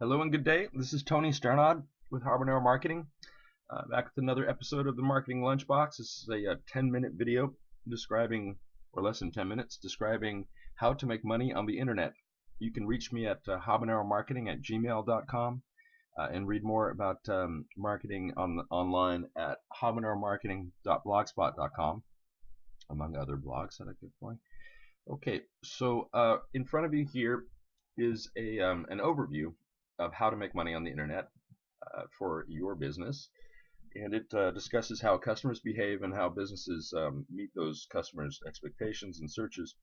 Hello and good day. This is Tony Sternod with Habanero Marketing. Back with another episode of the Marketing Lunchbox. This is a 10-minute video describing, or less than 10 minutes, describing how to make money on the internet. You can reach me at habaneromarketing@gmail.com and read more about marketing online at habaneromarketing.blogspot.com, among other blogs that I could find. Okay, so in front of you here is an overview of how to make money on the internet for your business, and it discusses how customers behave and how businesses meet those customers' expectations and searches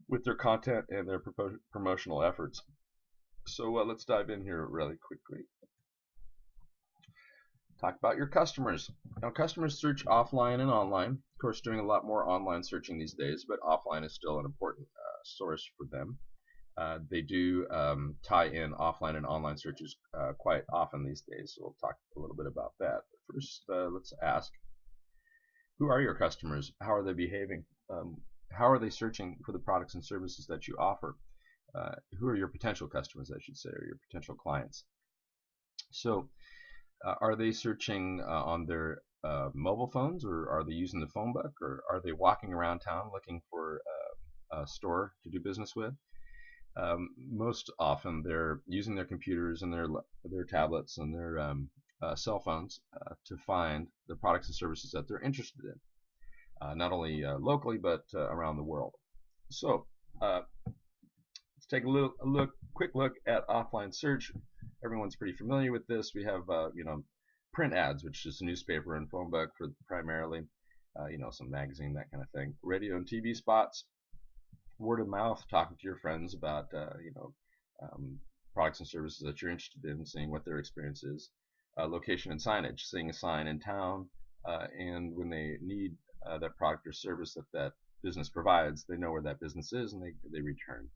with their content and their promotional efforts. So let's dive in here really quickly. Talk about your customers. Now, customers search offline and online. Of course, doing a lot more online searching these days, but offline is still an important source for them. They do tie in offline and online searches quite often these days, so we'll talk a little bit about that. But first, let's ask, who are your customers? How are they behaving? How are they searching for the products and services that you offer? Who are your potential customers, I should say, or your potential clients? So, are they searching on their mobile phones, or are they using the phone book, or are they walking around town looking for a store to do business with? Most often they're using their computers and their tablets and their cell phones to find the products and services that they're interested in, not only locally but around the world. So let's take a quick look at offline search. Everyone's pretty familiar with this. We have print ads, which is a newspaper and phone book for primarily, some magazine, that kind of thing. Radio and TV spots. Word of mouth, talking to your friends about products and services that you're interested in, seeing what their experience is. Location and signage, seeing a sign in town, and when they need that product or service that business provides, they know where that business is and they return.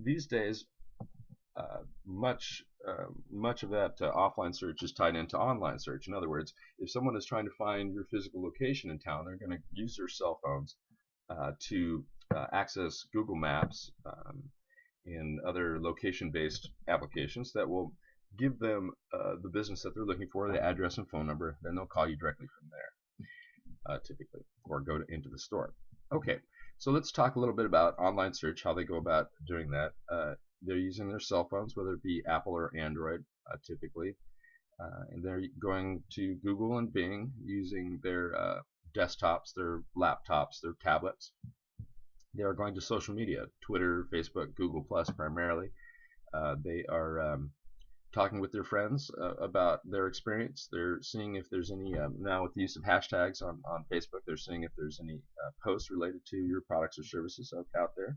These days, much of that offline search is tied into online search. In other words, if someone is trying to find your physical location in town, they're going to use their cell phones to access Google Maps and other location-based applications that will give them the business that they're looking for, the address and phone number. Then they'll call you directly from there, typically, or go into the store. Okay, so let's talk a little bit about online search, how they go about doing that. They're using their cell phones, whether it be Apple or Android, typically, and they're going to Google and Bing using their desktops, their laptops, their tablets. They are going to social media, Twitter, Facebook, Google Plus primarily. They are talking with their friends about their experience. They're seeing if there's any, now with the use of hashtags on Facebook, they're seeing if there's any posts related to your products or services out there.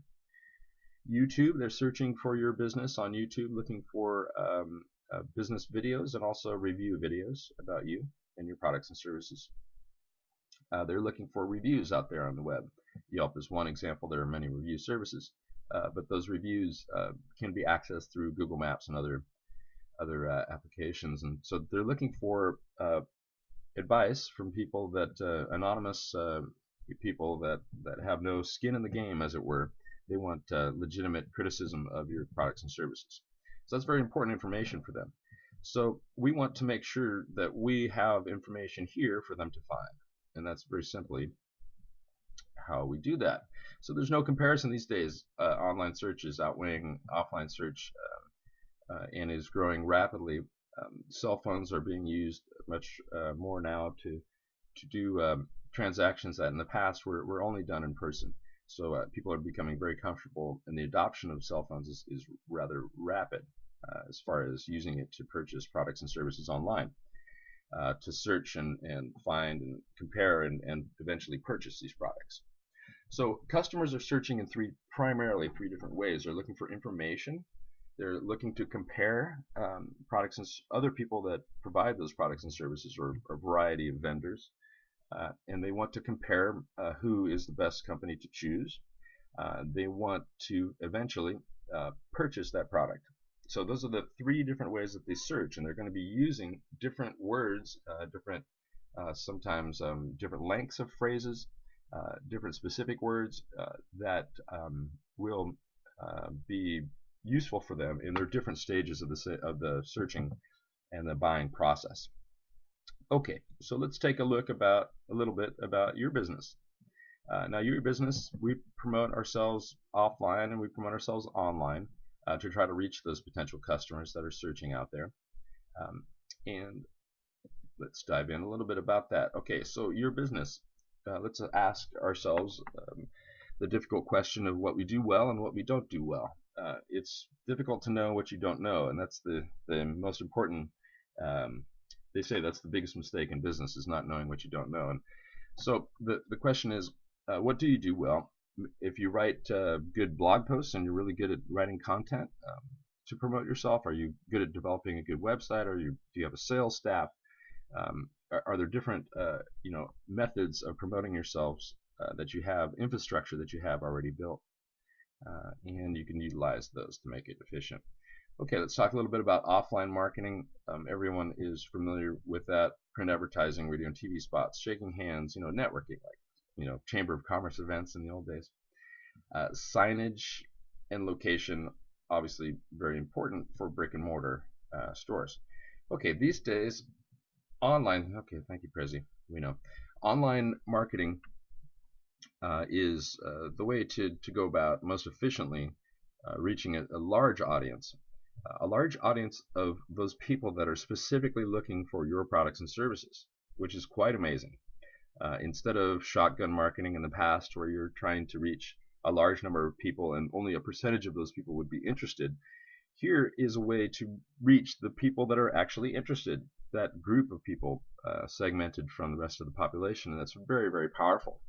YouTube, they're searching for your business on YouTube, looking for business videos and also review videos about you and your products and services. They're looking for reviews out there on the web. Yelp is one example. There are many review services, but those reviews can be accessed through Google Maps and other applications. And so they're looking for advice from people that anonymous people that have no skin in the game, as it were. They want legitimate criticism of your products and services. So that's very important information for them. So we want to make sure that we have information here for them to find. And that's very simply how we do that. So there's no comparison these days. Online search is outweighing offline search and is growing rapidly. Cell phones are being used much more now to do transactions that in the past were only done in person. So people are becoming very comfortable, and the adoption of cell phones is rather rapid as far as using it to purchase products and services online. To search and find and compare and eventually purchase these products. So customers are searching in primarily three different ways. They're looking for information. They're looking to compare products and other people that provide those products and services, or a variety of vendors. And they want to compare who is the best company to choose. They want to eventually purchase that product. So those are the three different ways that they search, and they're going to be using different words, sometimes different lengths of phrases, different specific words that will be useful for them in their different stages of the searching and the buying process. Okay, so let's take a look about a little bit about your business. Now, your business, we promote ourselves offline and we promote ourselves online to try to reach those potential customers that are searching out there. And let's dive in a little bit about that. Okay, so your business, let's ask ourselves the difficult question of what we do well and what we don't do well. It's difficult to know what you don't know, and that's the most important. They say that's the biggest mistake in business, is not knowing what you don't know. And so the question is, what do you do well? If you write good blog posts and you're really good at writing content to promote yourself, are you good at developing a good website? Do you have a sales staff? Are there different methods of promoting yourselves that you have, infrastructure that you have already built, and you can utilize those to make it efficient. Okay, let's talk a little bit about offline marketing. Everyone is familiar with that: print advertising, radio and TV spots, shaking hands, networking, like Chamber of Commerce events in the old days. Signage and location, obviously very important for brick and mortar stores. Okay, these days online, okay, thank you, Prezi. We know online marketing is the way to go about most efficiently reaching a large audience. A large audience of those people that are specifically looking for your products and services, which is quite amazing. Instead of shotgun marketing in the past, where you're trying to reach a large number of people and only a percentage of those people would be interested, here is a way to reach the people that are actually interested, that group of people segmented from the rest of the population, and that's very, very powerful.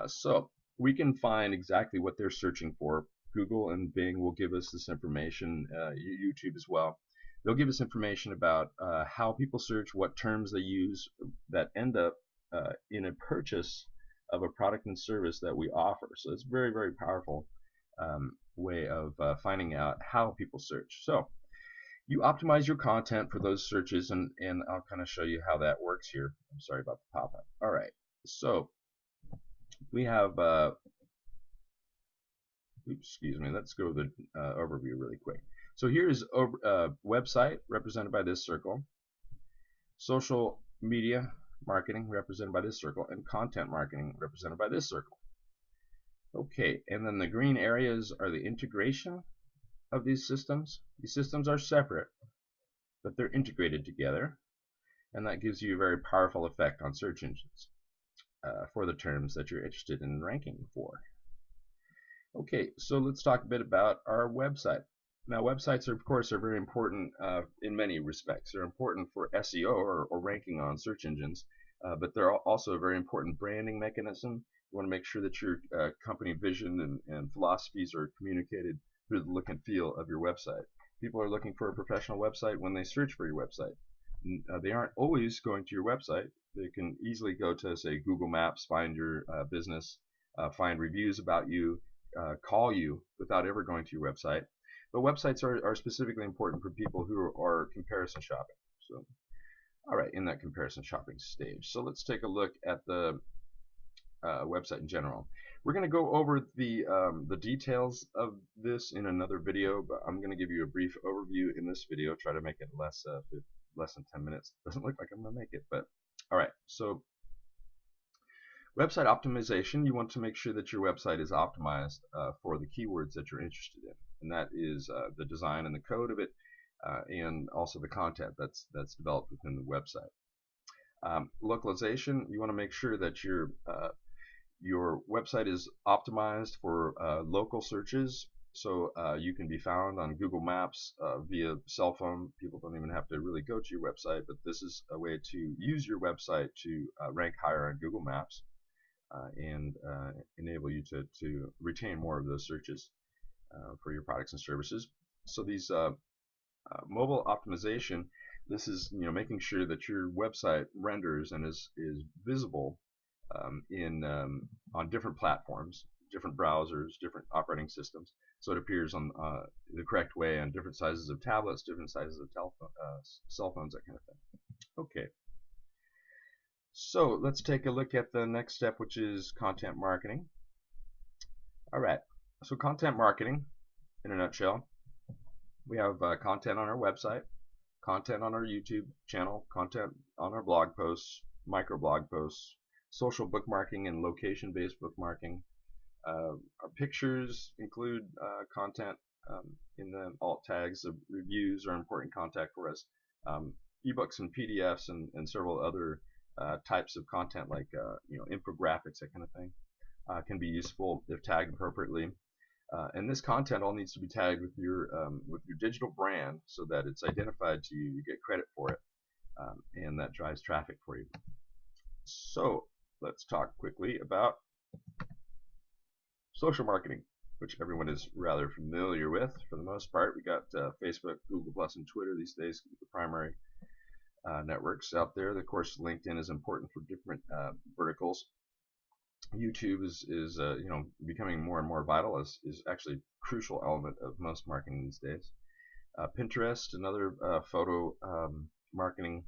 So we can find exactly what they're searching for. Google and Bing will give us this information, YouTube as well. They'll give us information about how people search, what terms they use that end up in a purchase of a product and service that we offer. So it's a very, very powerful way of finding out how people search. So you optimize your content for those searches, and I'll kind of show you how that works here. I'm sorry about the pop-up. All right, so we have excuse me, let's go to the overview really quick. So here's website, represented by this circle, social media marketing, represented by this circle, and content marketing, represented by this circle. Okay, and then the green areas are the integration of these systems. These systems are separate, but they're integrated together, and that gives you a very powerful effect on search engines for the terms that you're interested in ranking for. Okay, so let's talk a bit about our website. Now, websites, of course, are very important in many respects. They're important for SEO or ranking on search engines, but they're also a very important branding mechanism. You want to make sure that your company vision and philosophies are communicated through the look and feel of your website. People are looking for a professional website when they search for your website. They aren't always going to your website. They can easily go to, say, Google Maps, find your business, find reviews about you, call you without ever going to your website. But websites are specifically important for people who are comparison shopping. So, all right, in that comparison shopping stage. So let's take a look at the website in general. We're going to go over the details of this in another video, but I'm going to give you a brief overview in this video. Try to make it less than 10 minutes. Doesn't look like I'm going to make it, but all right. So website optimization, you want to make sure that your website is optimized for the keywords that you're interested in, and that is the design and the code of it, and also the content that's developed within the website. Localization, you want to make sure that your website is optimized for local searches, so you can be found on Google Maps via cell phone. People don't even have to really go to your website, but this is a way to use your website to rank higher on Google Maps and enable you to retain more of those searches for your products and services. So these mobile optimization, this is making sure that your website renders and is visible on different platforms, different browsers, different operating systems, so it appears on the correct way on different sizes of tablets, different sizes of cell phones, that kind of thing. Okay, so let's take a look at the next step, which is content marketing. All right, so content marketing in a nutshell We have content on our website, content on our YouTube channel, content on our blog posts, microblog posts, social bookmarking and location-based bookmarking. Our pictures include content in the alt tags. Of reviews are important contact for us. Ebooks and PDFs and several other types of content like infographics, that kind of thing, can be useful if tagged appropriately. And this content all needs to be tagged with your digital brand so that it's identified to you. You get credit for it, and that drives traffic for you. So let's talk quickly about social marketing, which everyone is rather familiar with for the most part. We got Facebook, Google Plus, and Twitter these days, the primary networks out there. Of course, LinkedIn is important for different verticals. YouTube is becoming more and more vital, is actually a crucial element of most marketing these days. Pinterest, another photo marketing,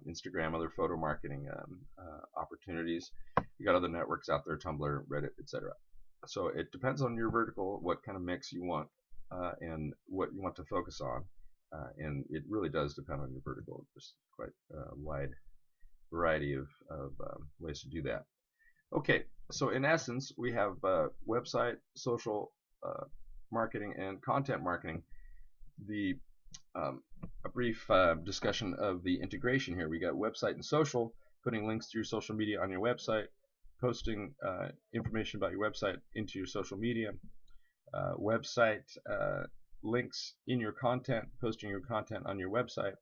Instagram, other photo marketing opportunities. You got other networks out there, Tumblr, Reddit, etc. So it depends on your vertical, what kind of mix you want, and what you want to focus on. And it really does depend on your vertical. There's quite a wide variety of ways to do that. Okay, so in essence, we have website, social marketing, and content marketing. A brief discussion of the integration here. We got website and social, putting links to your social media on your website, posting information about your website into your social media, website links in your content, posting your content on your website,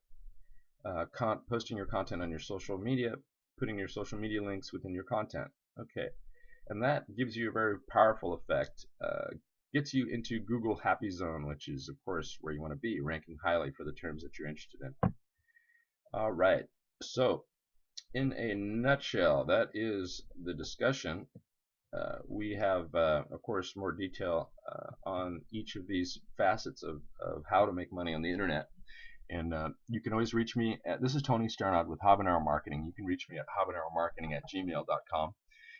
posting your content on your social media, putting your social media links within your content. Okay, and that gives you a very powerful effect. Gets you into Google Happy Zone, which is, of course, where you want to be, ranking highly for the terms that you're interested in. All right, so in a nutshell, that is the discussion. We have, of course, more detail on each of these facets of how to make money on the internet. And you can always reach me at, this is Tony Sternod with Habanero Marketing. You can reach me at habaneromarketing@gmail.com.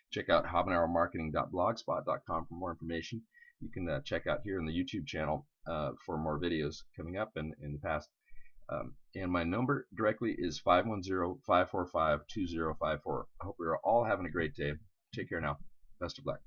Check out habaneromarketing.blogspot.com for more information. You can check out here on the YouTube channel for more videos coming up and in the past. And my number directly is 510-545-2054. I hope you're all having a great day. Take care now. Best of luck.